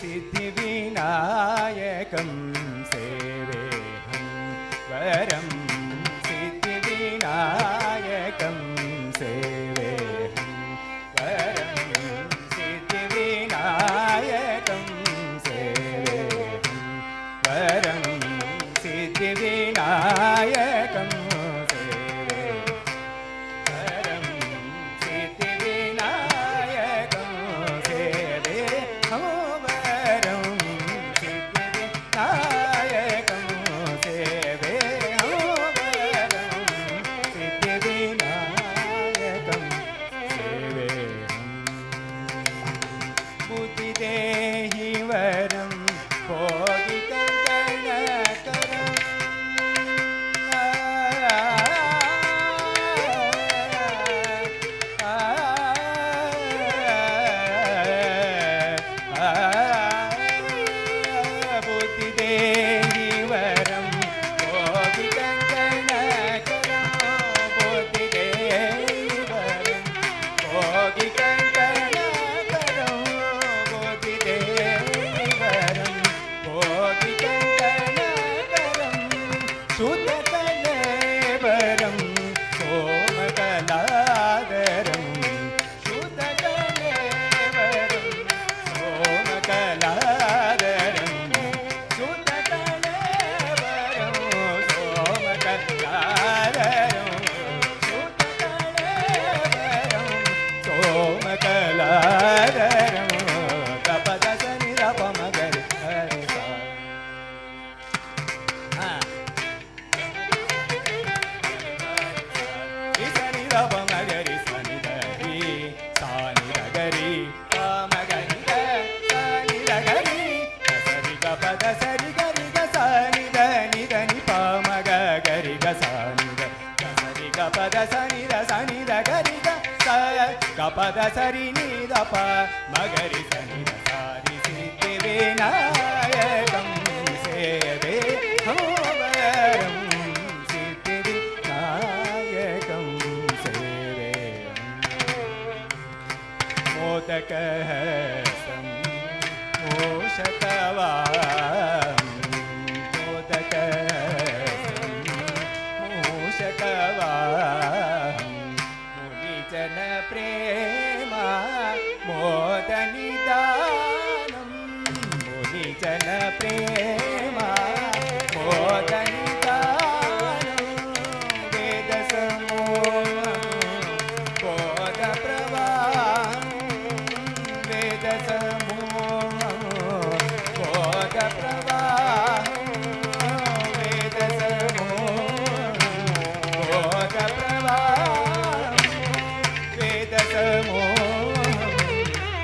सिद्धिविनायकं सेवेऽहं वरं सिद्धिविनायकं सेवेऽहं वरं सिद्धिविनायकं सेवेऽहं वरं सिद्धिविनायकं देहि वरं भोगि कंकणकरं बुद्धि देहि वरं भोगि कंकणकरं बुद्धि देहि वरं भोगि शुद्धकलेवरं सोमकलाधरं शुद्धकलेवरं सोमकलाधरं शुद्धकलेवरं सोमकलाधरं शुद्धकलेवरं सोमकलाधरं कपदसनि रपमगरि पमगरि सनि गरि सानि गरि पमगरि सनि गरि सरि ग पद सरि गरि ग सनि దని దని पमग गरि ग सनि ग सरि ग पद सनि द सनि द गरि ग स ग पद सरि नि द प मगरि सनि द सारि सिद्धिविनायकं सेवेऽहं वरं सिद्धिविनायकं मोदकहस्तं मूषकवाहनं मोदकहस्तं मूषकवाहनं मुनिजनप्रेमा मोदनिदानं मुनिजनप्रेमा मोदनिदानं वेदसमूलं बोधप्रवाहं वेदसमूलं बोधप्रवाहं वेदसमूलं बोधप्रवाहं वेदसमूलं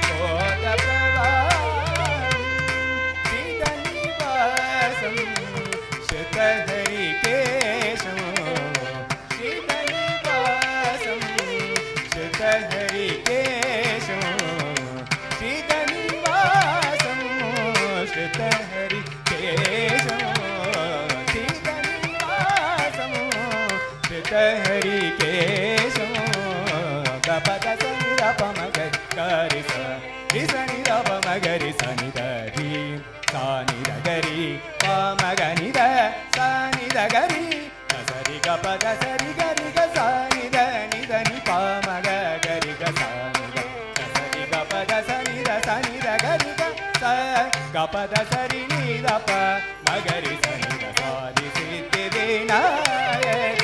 बोधप्रवाहं श्रीधनिवासं श्रुतहरिकेशं श्रीधनिवासं श्रुतहरिकेशं श्रीधनिवासं श्रुतहरिकेशं श्रीधनिवासं श्रुतहरिकेशं गपद सनि रपमगरि गरि सनि रपमगरि सनि गरि सानि द गरि पमगनि द सनि द गरि सरि ग पद सरि गरि ग सनि द नि द नि पमग गरि ग सनि ग सरि ग पद सनि द गरि ग स ग पद सरि नि द प मगरि सनि द सारि सिद्धिविनायकं